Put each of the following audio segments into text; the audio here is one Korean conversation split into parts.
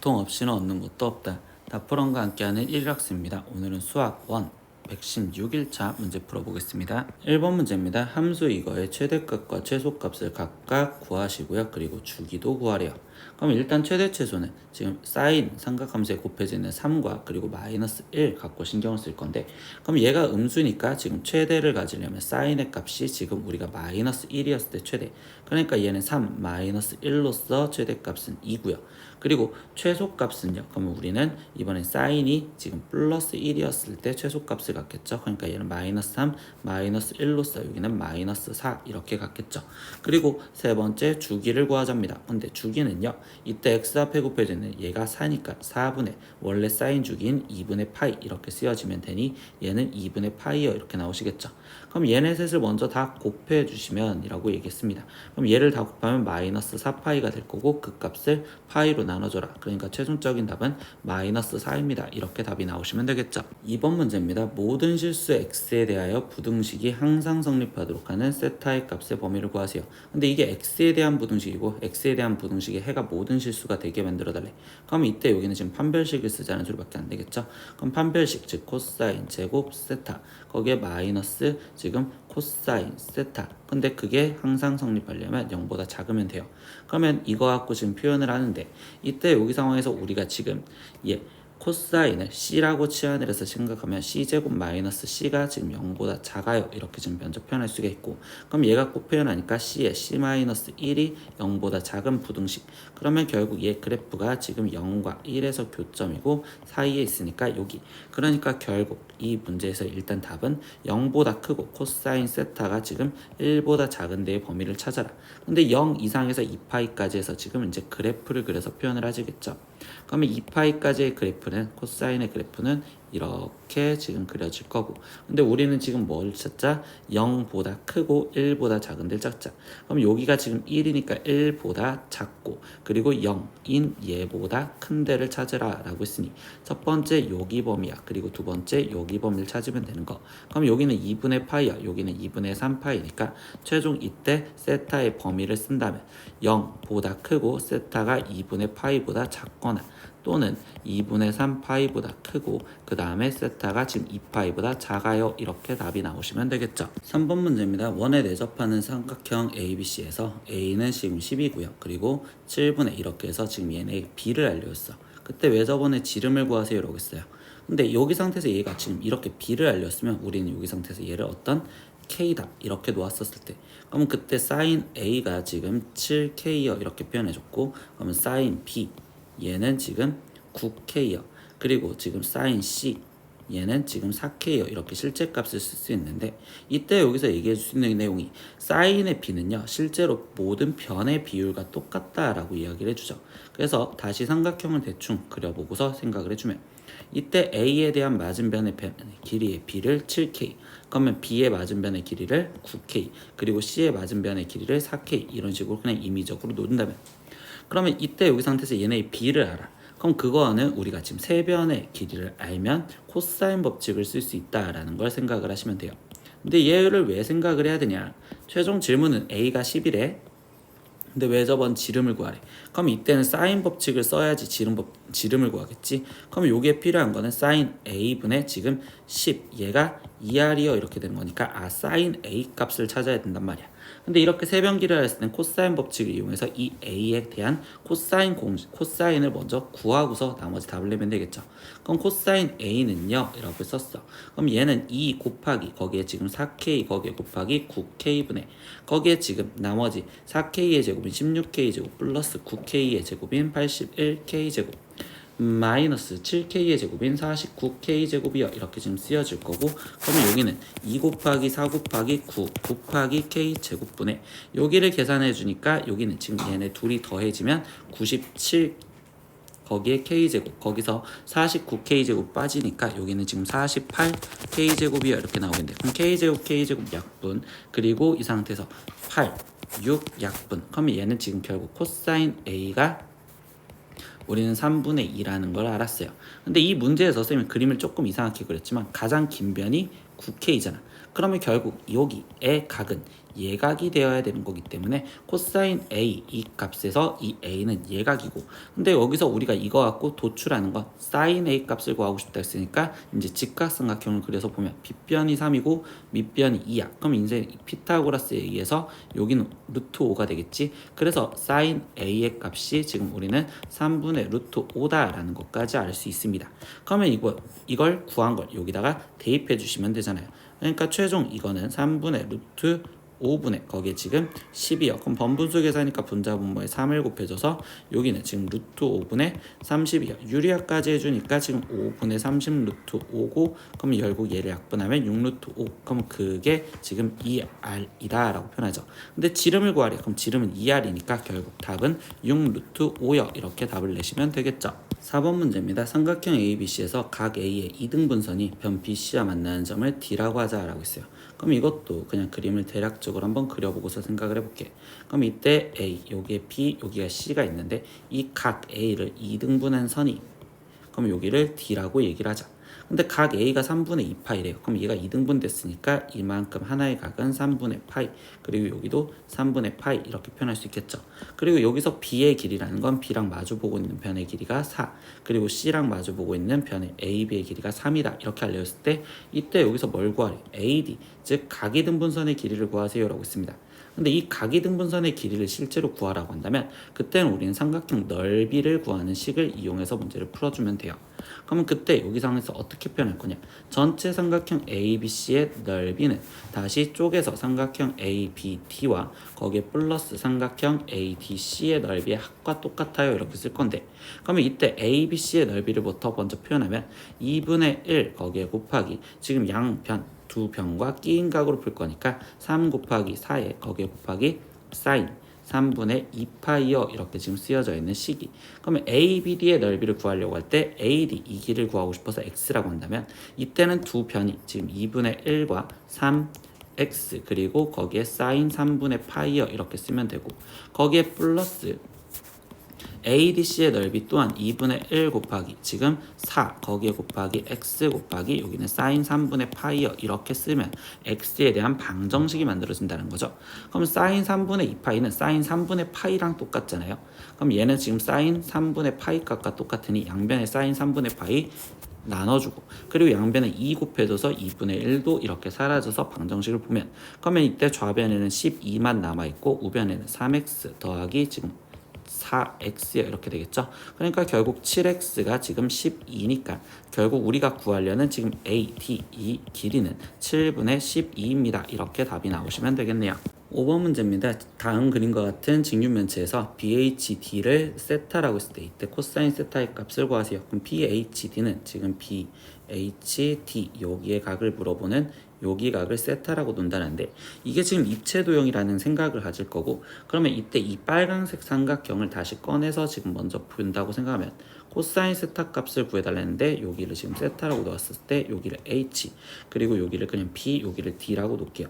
고통 없이는 얻는 것도 없다. 다프런과 함께하는 1학습니다. 오늘은 수학 1 116일차 문제 풀어보겠습니다. 1번 문제입니다. 함수 이거의 최대값과 최소값을 각각 구하시고요. 그리고 주기도 구하래요. 그럼 일단 최대 최소는 지금 사인 삼각함수에 곱해지는 3과 그리고 마이너스 1 갖고 신경을 쓸 건데, 그럼 얘가 음수니까 지금 최대를 가지려면 사인의 값이 지금 우리가 마이너스 1이었을 때 최대, 그러니까 얘는 3 마이너스 1로서 최대값은 2고요. 그리고 최소값은요, 그러면 우리는 이번에 사인이 지금 플러스 1이었을 때 최소값을 갖겠죠. 그러니까 얘는 마이너스 3 마이너스 1로서 여기는 마이너스 4 이렇게 갖겠죠. 그리고 세 번째 주기를 구하자입니다. 근데 주기는요, 이때 x 앞에 곱해지는 얘가 4니까 4분의 원래 사인 주기인 2분의 파이 이렇게 쓰여지면 되니 얘는 2분의 파이요 이렇게 나오시겠죠. 그럼 얘네 셋을 먼저 다 곱해 주시면 이라고 얘기했습니다. 그럼 얘를 다 곱하면 마이너스 4파이가 될 거고 그 값을 파이로 나눠줘라. 그러니까 최종적인 답은 마이너스 4입니다. 이렇게 답이 나오시면 되겠죠. 2번 문제입니다. 모든 실수 x에 대하여 부등식이 항상 성립하도록 하는 세타의 값의 범위를 구하세요. 근데 이게 x에 대한 부등식이고 x에 대한 부등식의 해가 모든 실수가 되게 만들어달래. 그럼 이때 여기는 지금 판별식을 쓰자는 소리밖에 안 되겠죠. 그럼 판별식 즉 코사인 제곱 세타 거기에 마이너스 지금 코사인 세타, 근데 그게 항상 성립하려면 0보다 작으면 돼요. 그러면 이거 갖고 지금 표현을 하는데, 이때 여기 상황에서 우리가 지금 코사인을 C라고 치환을 해서 생각하면 C제곱 마이너스 C가 지금 0보다 작아요 이렇게 지금 면접 표현할 수가 있고, 그럼 얘가 꼭 표현하니까 C의 C 마이너스 1이 0보다 작은 부등식, 그러면 결국 얘 그래프가 지금 0과 1에서 교점이고 사이에 있으니까 여기, 그러니까 결국 이 문제에서 일단 답은 0보다 크고 코사인 세타가 지금 1보다 작은 데의 범위를 찾아라. 근데 0 이상에서 2파이까지 해서 지금 이제 그래프를 그려서 표현을 하시겠죠. 그러면 2파이까지의 그래프는 코사인의 그래프는 이렇게 지금 그려질 거고, 근데 우리는 지금 뭘 찾자? 0보다 크고 1보다 작은 데를 찾자. 그럼 여기가 지금 1이니까 1보다 작고 그리고 0인 얘보다 큰 데를 찾으라 라고 했으니 첫 번째 여기 범위야, 그리고 두 번째 여기 범위를 찾으면 되는 거. 그럼 여기는 2분의 파이야, 여기는 2분의 3파이니까 최종 이때 세타의 범위를 쓴다면 0보다 크고 세타가 2분의 파이보다 작거나 또는 2분의 3파이보다 크고 그 다음에 세타가 지금 2파이보다 작아요 이렇게 답이 나오시면 되겠죠. 3번 문제입니다. 원에 내접하는 삼각형 ABC에서 A는 지금 10이고요. 그리고 7분의 이렇게 해서 지금 얘네 B를 알려줬어. 그때 왜 저번에 지름을 구하세요 라고 했어요. 근데 여기 상태에서 얘가 지금 이렇게 B를 알렸으면 우리는 여기 상태에서 얘를 어떤 K다 이렇게 놓았었을 때, 그러면 그때 sin A가 지금 7K요 이렇게 표현해줬고, 그러면 sin B 얘는 지금 9K요. 그리고 지금 sin C 얘는 지금 4K요. 이렇게 실제 값을 쓸 수 있는데, 이때 여기서 얘기해 줄 수 있는 내용이 sin의 B는요 실제로 모든 변의 비율과 똑같다라고 이야기를 해주죠. 그래서 다시 삼각형을 대충 그려보고서 생각을 해주면, 이때 A에 대한 맞은변의 길이의 B를 7K, 그러면 B의 맞은변의 길이를 9K, 그리고 C의 맞은변의 길이를 4K 이런 식으로 그냥 임의적으로 놓는다면, 그러면 이때 여기 상태에서 얘네의 B를 알아. 그럼 그거는 우리가 지금 세 변의 길이를 알면 코사인 법칙을 쓸 수 있다라는 걸 생각을 하시면 돼요. 근데 얘를 왜 생각을 해야 되냐? 최종 질문은 A가 10이래. 근데 왜 저번 지름을 구하래? 그럼 이때는 사인 법칙을 써야지 지름을 구하겠지. 그럼 여기에 필요한 거는 사인 A분의 지금 10 얘가 2R이요 이렇게 되는 거니까 사인 A 값을 찾아야 된단 말이야. 근데 이렇게 세변기를 했을 땐 코사인 법칙을 이용해서 이 A에 대한 코사인을 먼저 구하고서 나머지 답을 내면 되겠죠. 그럼 코사인 A는요 이렇게 썼어. 그럼 얘는 2 곱하기 거기에 지금 4K 거기에 곱하기 9K분의 거기에 지금 나머지 4K의 제곱인 16K제곱 플러스 9K의 제곱인 81K제곱 마이너스 7K의 제곱인 49K제곱이요 이렇게 지금 쓰여질 거고, 그러면 여기는 2 곱하기 4 곱하기 9 곱하기 K제곱분의 여기를 계산해 주니까 여기는 지금 얘네 둘이 더해지면 97 거기에 K제곱 거기서 49K제곱 빠지니까 여기는 지금 48K제곱이요 이렇게 나오겠는데, 그럼 K제곱 약분 그리고 이 상태에서 8 6 약분, 그러면 얘는 지금 결국 코사인 A가 우리는 3분의 2라는 걸 알았어요. 근데 이 문제에서 선생님이 그림을 조금 이상하게 그렸지만 가장 긴 변이 9K잖아. 그러면 결국 여기의 각은 예각이 되어야 되는 거기 때문에 코사인 A 이 값에서 이 A는 예각이고, 근데 여기서 우리가 이거 갖고 도출하는 건 사인 A 값을 구하고 싶다 했으니까 이제 직각삼각형을 그려서 보면 빗변이 3이고 밑변이 2야. 그럼 이제 피타고라스에 의해서 여기는 루트 5가 되겠지. 그래서 사인 A의 값이 지금 우리는 3분의 루트 5다라는 것까지 알 수 있습니다. 그러면 이걸 구한 걸 여기다가 대입해 주시면 되잖아요. 그러니까 최종 이거는 3분의 루트 5분의 거기에 지금 10이요. 그럼 번분수 계산이니까 분자분모에 3을 곱해줘서 여기는 지금 루트 5분의 30이요. 유리화까지 해주니까 지금 5분의 30 루트 5고, 그럼 결국 얘를 약분하면 6 루트 5. 그럼 그게 지금 2R이다 라고 표현하죠. 근데 지름을 구하래. 그럼 지름은 2R이니까 결국 답은 6 루트 5요. 이렇게 답을 내시면 되겠죠. 4번 문제입니다. 삼각형 ABC에서 각 A의 이등분선이 변 BC와 만나는 점을 D라고 하자라고 있어요. 그럼 이것도 그냥 그림을 대략적으로 한번 그려보고서 생각을 해볼게. 그럼 이때 A, 여기에 B, 여기가 C가 있는데 이 각 A를 2등분한 선이, 그럼 여기를 D라고 얘기를 하자. 근데 각 A가 3분의 2파이래요. 그럼 얘가 2등분 됐으니까 이만큼 하나의 각은 3분의 파이, 그리고 여기도 3분의 파이 이렇게 표현할 수 있겠죠. 그리고 여기서 B의 길이라는 건 B랑 마주보고 있는 변의 길이가 4, 그리고 C랑 마주보고 있는 변의 AB의 길이가 3이다 이렇게 알려졌을 때 이때 여기서 뭘 구하래? AD, 즉 각이등분선의 길이를 구하세요 라고 했습니다. 근데 이 각이등분선의 길이를 실제로 구하라고 한다면 그때는 우리는 삼각형 넓이를 구하는 식을 이용해서 문제를 풀어주면 돼요. 그러면 그때 여기 상황에서 어떻게 표현할 거냐? 전체 삼각형 ABC의 넓이는 다시 쪼개서 삼각형 ABD와 거기에 플러스 삼각형 ADC의 넓이의 합과 똑같아요 이렇게 쓸 건데, 그러면 이때 ABC의 넓이를 부터 먼저 표현하면 2분의 1 거기에 곱하기 지금 양변 두 변과 끼인 각으로 풀 거니까 3 곱하기 4에 거기에 곱하기 사인 3분의 2파이어 이렇게 지금 쓰여져 있는 식이, 그러면 ABD의 넓이를 구하려고 할 때 AD 이 길을 구하고 싶어서 X라고 한다면 이때는 두 변이 지금 2분의 1과 3X 그리고 거기에 사인 3분의 파이어 이렇게 쓰면 되고, 거기에 플러스 ADC의 넓이 또한 2분의 1 곱하기 지금 4 거기에 곱하기 x 곱하기 여기는 사인 3분의 파이어 이렇게 쓰면 x에 대한 방정식이 만들어진다는 거죠. 그럼 사인 3분의 2파이는 사인 3분의 파이랑 똑같잖아요. 그럼 얘는 지금 사인 3분의 파이 값과 똑같으니 양변에 사인 3분의 파이 나눠주고, 그리고 양변에 2 곱해줘서 2분의 1도 이렇게 사라져서 방정식을 보면, 그러면 이때 좌변에는 12만 남아있고 우변에는 3x 더하기 지금 4x요 이렇게 되겠죠. 그러니까 결국 7x가 지금 12니까 결국 우리가 구하려는 지금 AD 이 길이는 7분의 12입니다. 이렇게 답이 나오시면 되겠네요. 5번 문제입니다. 다음 그림과 같은 직육면체에서 BHD를 세타라고 했을 때 이때 코사인 세타의 값을 구하세요. 그럼 BHD는 지금 BHD 여기의 각을 물어보는 여기 각을 세타라고 논다는데 이게 지금 입체도형이라는 생각을 가질 거고, 그러면 이때 이 빨간색 삼각형을 다시 꺼내서 지금 먼저 본다고 생각하면 코사인 세타 값을 구해달라는데 여기를 지금 세타라고 넣었을 때 여기를 H 그리고 여기를 그냥 B 여기를 D라고 놓을게요.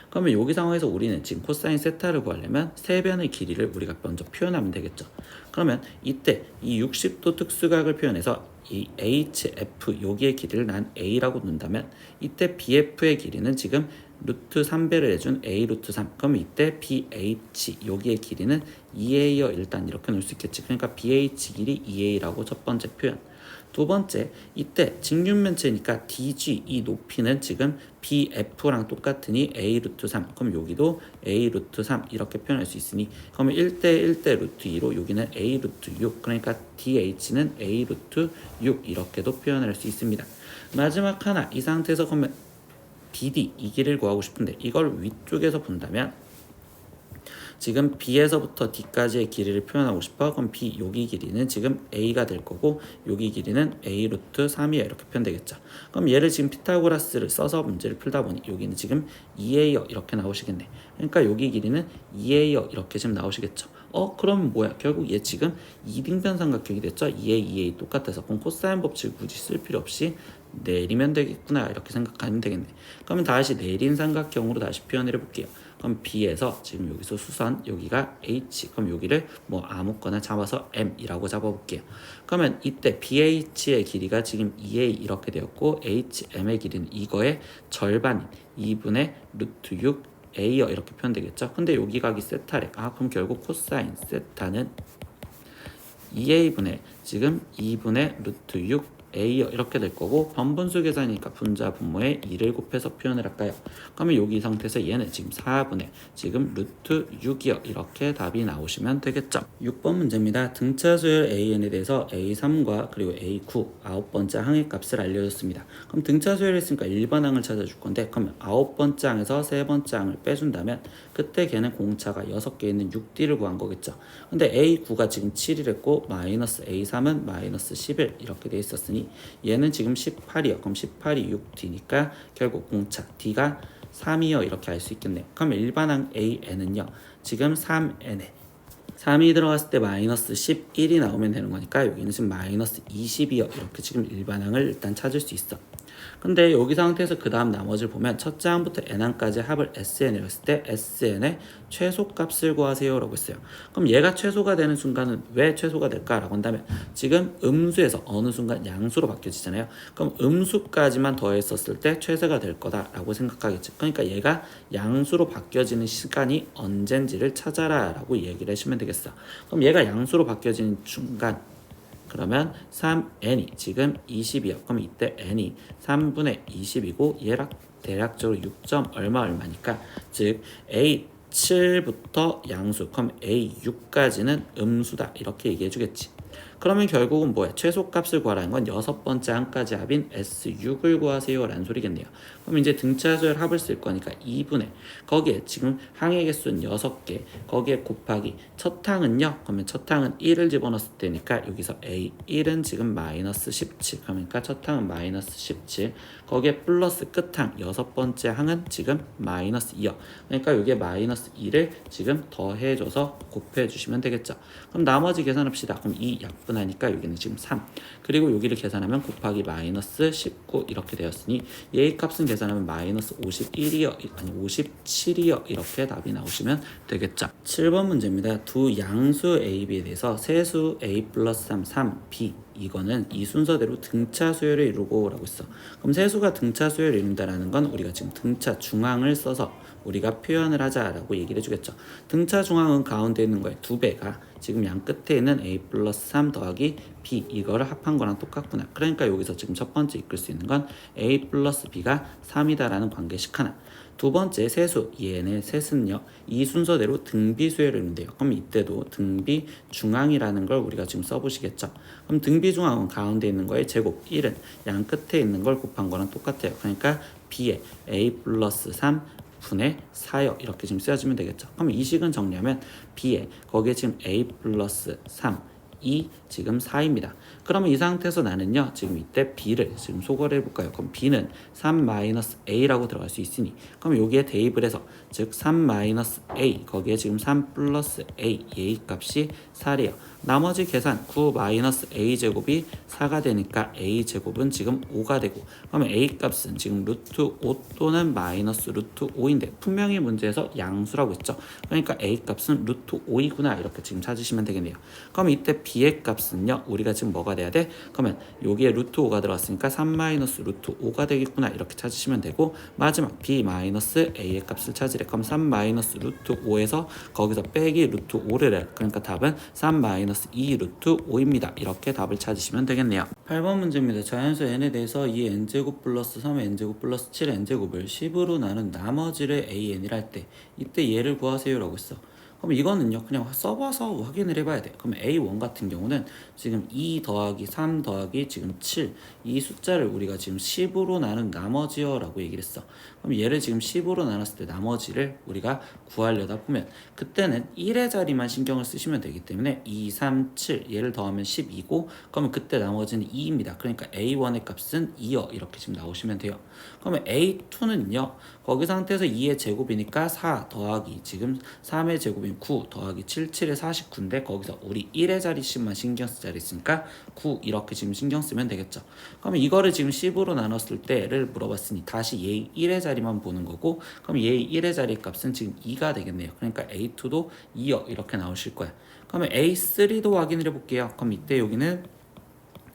그러면 여기 상황에서 우리는 지금 코사인 세타를 구하려면 세 변의 길이를 우리가 먼저 표현하면 되겠죠. 그러면 이때 이 60도 특수각을 표현해서 이 HF 여기의 길이를 난 A라고 놓는다면 이때 BF의 길이는 지금 루트 3배를 해준 A 루트 3, 그럼 이때 BH 여기의 길이는 2A여 일단 이렇게 놓을 수 있겠지. 그러니까 BH 길이 2A라고 첫 번째 표현. 두 번째, 이때 직육면체니까 DG 이 높이는 지금 BF랑 똑같으니 A 루트 3, 그럼 여기도 A 루트 3 이렇게 표현할 수 있으니 그러면 1대 1대 루트 2로 여기는 A 루트 6, 그러니까 DH는 A 루트 6 이렇게도 표현할 수 있습니다. 마지막 하나, 이 상태에서 그러면 BD 이 길이를 구하고 싶은데 이걸 위쪽에서 본다면 지금 B에서부터 D까지의 길이를 표현하고 싶어. 그럼 B 여기 길이는 지금 A가 될 거고 여기 길이는 A 루트 3이야 이렇게 표현되겠죠. 그럼 얘를 지금 피타고라스를 써서 문제를 풀다 보니 여기는 지금 2A여 이렇게 나오시겠네. 그러니까 여기 길이는 2A여 이렇게 지금 나오시겠죠. 그럼 뭐야? 결국 얘 지금 2등변 삼각형이 됐죠. 2A, 2A 똑같아서. 그럼 코사인 법칙 굳이 쓸 필요 없이 내리면 되겠구나 이렇게 생각하면 되겠네. 그러면 다시 내린 삼각형으로 다시 표현을 해볼게요. 그럼 B에서 지금 여기서 수선 여기가 H, 그럼 여기를 뭐 아무거나 잡아서 M이라고 잡아볼게요. 그러면 이때 BH의 길이가 지금 2A 이렇게 되었고 HM의 길이는 이거의 절반인 2분의 루트 6 A여 이렇게 표현되겠죠. 근데 여기 각이 세타래. 그럼 결국 코사인 세타는 2A분의 지금 2분의 루트 6 A여 이렇게 될 거고, 번분수 계산이니까 분자 분모에 2를 곱해서 표현을 할까요? 그러면 여기 이 상태에서 얘는 지금 4분의 지금 루트 6이여 이렇게 답이 나오시면 되겠죠. 6번 문제입니다. 등차 수열 AN에 대해서 A3과 그리고 A9 9번째 항의 값을 알려줬습니다. 그럼 등차 수열이 있으니까 1번 항을 찾아줄 건데, 그러면 9번째 항에서 3번째 항을 빼준다면 그때 걔는 공차가 6개 있는 6D를 구한 거겠죠. 근데 A9가 지금 7이랬고 마이너스 A3은 마이너스 11 이렇게 돼 있었으니 얘는 지금 18이요. 그럼 18이 6D니까 결국 공차 D가 3이요 이렇게 알 수 있겠네요. 그럼 일반항 AN은요 지금 3N에 3이 들어갔을 때 마이너스 11이 나오면 되는 거니까 여기는 지금 마이너스 20이요 이렇게 지금 일반항을 일단 찾을 수 있어. 근데 여기 상태에서 그 다음 나머지를 보면 첫째 항부터 n항까지 합을 SN이라고 했을 때 SN의 최소값을 구하세요 라고 했어요. 그럼 얘가 최소가 되는 순간은 왜 최소가 될까 라고 한다면 지금 음수에서 어느 순간 양수로 바뀌어지잖아요. 그럼 음수까지만 더했었을 때 최소가 될 거다 라고 생각하겠죠. 그러니까 얘가 양수로 바뀌어지는 시간이 언젠지를 찾아라 라고 얘기를 하시면 되겠어. 그럼 얘가 양수로 바뀌어지는 순간 그러면 3n이 지금 20이요. 그럼 이때 n이 3분의 20이고 얘랑 대략적으로 6점 얼마니까 즉 A7부터 양수 그럼 A6까지는 음수다 이렇게 얘기해 주겠지. 그러면 결국은 뭐야? 최소값을 구하라는 건 6번째 항까지 합인 S6을 구하세요 라는 소리겠네요. 그럼 이제 등차수열 합을 쓸 거니까 2분의 거기에 지금 항의 개수는 6개 거기에 곱하기 첫 항은요. 그러면 첫 항은 1을 집어넣었을 때니까 여기서 A1은 지금 마이너스 17 그러니까 첫 항은 마이너스 17 거기에 플러스 끝항 6번째 항은 지금 마이너스 2요. 그러니까 여기에 마이너스 2를 지금 더해줘서 곱해주시면 되겠죠. 그럼 나머지 계산합시다. 그럼 2 약분하니까 여기는 지금 3 그리고 여기를 계산하면 곱하기 마이너스 19 이렇게 되었으니 얘의 값은 계산하면 마이너스 51이요 아니 57이요 이렇게 답이 나오시면 되겠죠. 7번 문제입니다. 두 양수 A, B에 대해서 세수 A 플러스 3, 3B 이거는 이 순서대로 등차 수열을 이루고 라고 했어. 그럼 세수가 등차 수열을 이룬다라는 건 우리가 지금 등차 중앙을 써서 우리가 표현을 하자라고 얘기를 해주겠죠. 등차 중앙은 가운데 있는 거에 2배가 지금 양 끝에 있는 A 플러스 3 더하기 B 이거를 합한 거랑 똑같구나. 그러니까 여기서 지금 첫 번째 이끌 수 있는 건 A 플러스 B가 3이다라는 관계식 하나. 두 번째 세수 얘네 셋은요 이 순서대로 등비 수열을 이룬대요. 그럼 이때도 등비 중앙이라는 걸 우리가 지금 써보시겠죠. 그럼 등비 중앙은 가운데 있는 거의 제곱 1은 양 끝에 있는 걸 곱한 거랑 똑같아요. 그러니까 B에 A 플러스 3 분의 4요 이렇게 지금 쓰여지면 되겠죠. 그럼 이 식은 정리하면 B에 거기에 지금 A 플러스 3 2 지금 4입니다. 그러면 이 상태에서 나는요 지금 이때 B를 지금 소거를 해볼까요? 그럼 B는 3-A라고 들어갈 수 있으니 그럼 여기에 대입을 해서 즉 3-A 거기에 지금 3 플러스 A 얘의 값이 4래요. 나머지 계산 9-A 제곱이 4가 되니까 A 제곱은 지금 5가 되고 그러면 A 값은 지금 루트 5 또는 마이너스 루트 5인데 분명히 문제에서 양수라고 했죠. 그러니까 A 값은 루트 5이구나 이렇게 지금 찾으시면 되겠네요. 그럼 이때 B의 값은요 우리가 지금 뭐가 돼야 돼? 그러면 여기에 루트 5가 들어갔으니까 3 마이너스 루트 5가 되겠구나 이렇게 찾으시면 되고 마지막 B 마이너스 A의 값을 찾으래. 그럼 3 마이너스 루트 5에서 거기서 빼기 루트 5를 해. 그러니까 답은 3 마이너스 2 루트 5입니다. 이렇게 답을 찾으시면 되겠네요. 8번 문제입니다. 자연수 n에 대해서 이 n제곱 플러스 3의 n제곱 플러스 7의 n제곱을 10으로 나눈 나머지를 an이라 할 때 이때 얘를 구하세요 라고 했어. 그럼 이거는요 그냥 써봐서 확인을 해봐야 돼. 그럼 A1 같은 경우는 지금 2 더하기 3 더하기 지금 7 이 숫자를 우리가 지금 10으로 나눈 나머지요 라고 얘기를 했어. 그럼 얘를 지금 10으로 나눴을 때 나머지를 우리가 구하려다 보면 그때는 1의 자리만 신경을 쓰시면 되기 때문에 2, 3, 7 얘를 더하면 12고 그러면 그때 나머지는 2입니다. 그러니까 A1의 값은 2요 이렇게 지금 나오시면 돼요. 그러면 A2는요 거기 상태에서 2의 제곱이니까 4 더하기 지금 3의 제곱이 지금 9 더하기 7, 7에 49인데 거기서 우리 1의 자리씩만 신경 쓸 자리 있으니까 9 이렇게 지금 신경 쓰면 되겠죠. 그러면 이거를 지금 10으로 나눴을 때를 물어봤으니 다시 얘 1의 자리만 보는 거고, 그럼 얘 1의 자리 값은 지금 2가 되겠네요. 그러니까 A2도 2요 이렇게 나오실 거야. 그러면 A3도 확인을 해볼게요. 그럼 이때 여기는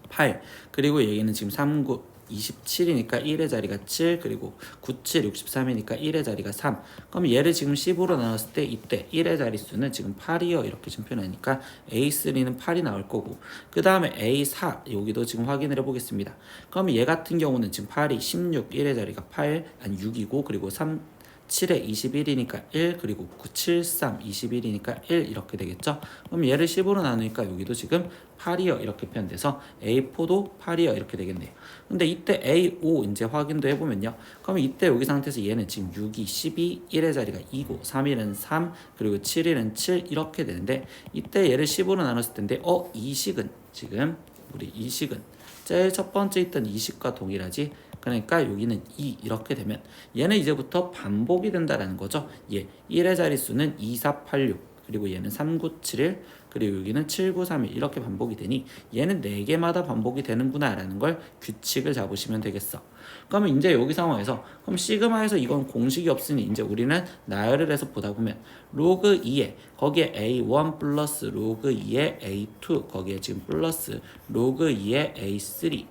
8, 그리고 여기는 지금 39 27이니까 1의 자리가 7, 그리고 97 63이니까 1의 자리가 3. 그럼 얘를 지금 10으로 나눴을 때 이때 1의 자릿수는 지금 8이요 이렇게 지금 표현하니까 A3는 8이 나올 거고, 그 다음에 A4 여기도 지금 확인을 해보겠습니다. 그럼 얘 같은 경우는 지금 8이 16, 1의 자리가 8 아니 6이고, 그리고 3 7에 21이니까 1, 그리고 9, 7, 3, 21이니까 1 이렇게 되겠죠. 그럼 얘를 10으로 나누니까 여기도 지금 8이요 이렇게 표현돼서 A4도 8이요 이렇게 되겠네요. 근데 이때 A5 이제 확인도 해보면요. 그러면 이때 여기 상태에서 얘는 지금 6이 12, 1의 자리가 2고 3일은 3, 그리고 7일은 7 이렇게 되는데, 이때 얘를 10으로 나눴을 텐데 이 식은 지금 우리 이 식은 제일 첫 번째 있던 이 식과 동일하지. 그러니까 여기는 2 이렇게 되면 얘는 이제부터 반복이 된다라는 거죠. 얘 1의 자릿수는 2, 4, 8, 6, 그리고 얘는 3, 9, 7, 1, 그리고 여기는 7, 9, 3, 1 이렇게 반복이 되니 얘는 4개마다 반복이 되는구나 라는 걸 규칙을 잡으시면 되겠어. 그러면 이제 여기 상황에서 그럼 시그마에서 이건 공식이 없으니 이제 우리는 나열을 해서 보다 보면 로그 2에 거기에 A1 플러스 로그 2에 A2 거기에 지금 플러스 로그 2에 A3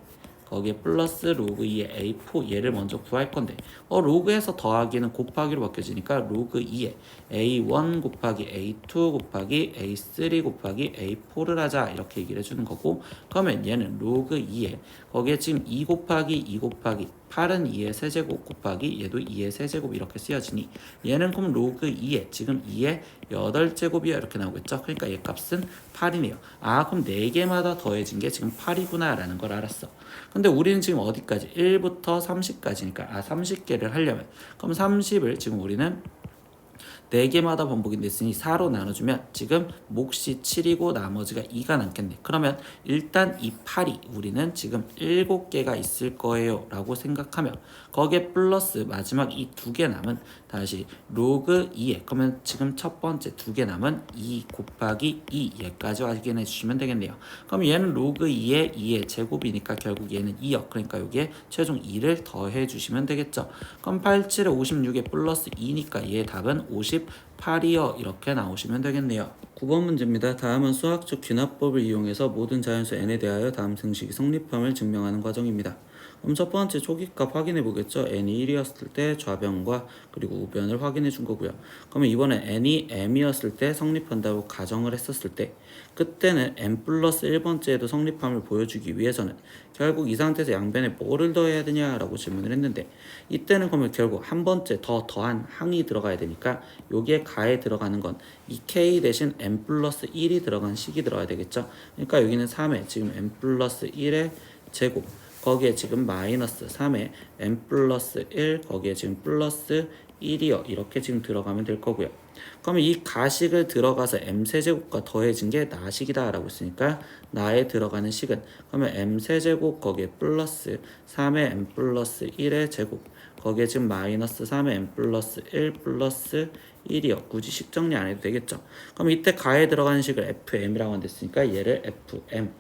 거기에 플러스 로그 2의 A4 얘를 먼저 구할 건데 로그에서 더하기는 곱하기로 바뀌어지니까 로그 2에 A1 곱하기 A2 곱하기 A3 곱하기 A4를 하자 이렇게 얘기를 해주는 거고, 그러면 얘는 로그 2에 거기에 지금 2 곱하기 2 곱하기 8은 2의 세제곱 곱하기 얘도 2의 세제곱 이렇게 쓰여지니 얘는 그럼 로그 2에 지금 2의 8제곱이야 이렇게 나오겠죠. 그러니까 얘 값은 8이네요. 그럼 4개마다 더해진 게 지금 8이구나 라는 걸 알았어. 근데 우리는 지금 어디까지? 1부터 30까지니까 30개를 하려면 그럼 30을 지금 우리는 4개마다 반복이 됐으니 4로 나눠주면 지금 몫이 7이고 나머지가 2가 남겠네. 그러면 일단 이 8이 우리는 지금 7개가 있을 거예요 라고 생각하면 거기에 플러스 마지막 이 2개 남은 다시 로그 2에 그러면 지금 첫 번째 2개 남은 2 곱하기 2 얘까지 확인해 주시면 되겠네요. 그럼 얘는 로그 2에 2의 제곱이니까 결국 얘는 2요. 그러니까 여기에 최종 2를 더해 주시면 되겠죠. 그럼 8, 7에 56에 플러스 2니까 얘의 답은 58이요 이렇게 나오시면 되겠네요. 9번 문제입니다. 다음은 수학적 귀납법을 이용해서 모든 자연수 n에 대하여 다음 등식이 성립함을 증명하는 과정입니다. 그럼 첫 번째 초기값 확인해 보겠죠. n이 1이었을 때 좌변과 그리고 우변을 확인해 준 거고요. 그러면 이번에 n이 m이었을 때 성립한다고 가정을 했었을 때 그때는 n 플러스 1번째에도 성립함을 보여주기 위해서는 결국 이 상태에서 양변에 뭐를 더해야 되냐라고 질문을 했는데, 이때는 그러면 결국 한 번째 더한 항이 들어가야 되니까 여기에 가에 들어가는 건 이 k 대신 n 플러스 1이 들어간 식이 들어가야 되겠죠. 그러니까 여기는 3에 지금 n 플러스 1의 제곱 거기에 지금 마이너스 3에 n 플러스 1 거기에 지금 플러스 1이요 이렇게 지금 들어가면 될 거고요. 그러면 이 가식을 들어가서 m세제곱과 더해진 게 나식이다 라고 했으니까 나에 들어가는 식은 그러면 m세제곱 거기에 플러스 3의 n 플러스 1의 제곱 거기에 지금 마이너스 3의 n 플러스 1 플러스 1이요. 굳이 식 정리 안 해도 되겠죠. 그럼 이때 가에 들어가는 식을 fm이라고 한댔으니까 얘를 fm,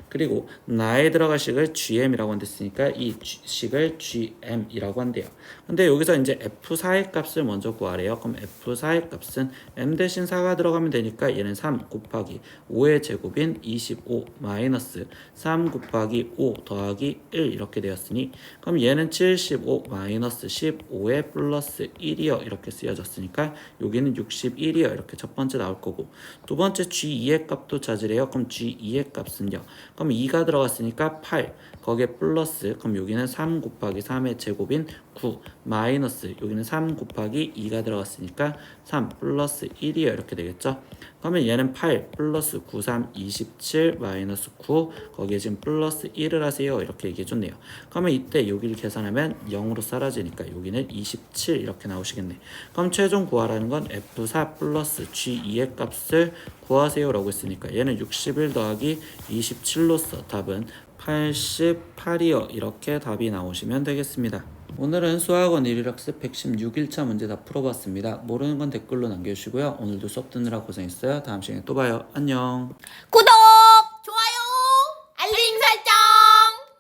그리고 나에 들어갈 식을 gm이라고 한댔으니까 이 식을 gm이라고 한대요. 근데 여기서 이제 f4의 값을 먼저 구하래요. 그럼 f4의 값은 m 대신 4가 들어가면 되니까 얘는 3 곱하기 5의 제곱인 25 마이너스 3 곱하기 5 더하기 1 이렇게 되었으니 그럼 얘는 75 마이너스 15의 플러스 1이요 이렇게 쓰여졌으니까 여기는 61이요 이렇게 첫 번째 나올 거고, 두 번째 g2의 값도 찾으래요. 그럼 g2의 값은요. 그럼 2가 들어갔으니까 8 거기에 플러스 그럼 여기는 3 곱하기 3의 제곱인 9 마이너스 여기는 3 곱하기 2가 들어갔으니까 3 플러스 1이요 이렇게 되겠죠. 그러면 얘는 8 플러스 9, 3, 27 마이너스 9 거기에 지금 플러스 1을 하세요 이렇게 얘기해 줬네요. 그러면 이때 여기를 계산하면 0으로 사라지니까 여기는 27 이렇게 나오시겠네. 그럼 최종 구하라는 건 F4 플러스 G2의 값을 구하세요 라고 했으니까 얘는 61 더하기 27로서 답은 88이요 이렇게 답이 나오시면 되겠습니다. 오늘은 수학원 1일학습 116일차 문제 다 풀어봤습니다. 모르는 건 댓글로 남겨주시고요. 오늘도 수업 듣느라 고생했어요. 다음 시간에 또 봐요. 안녕. 구독!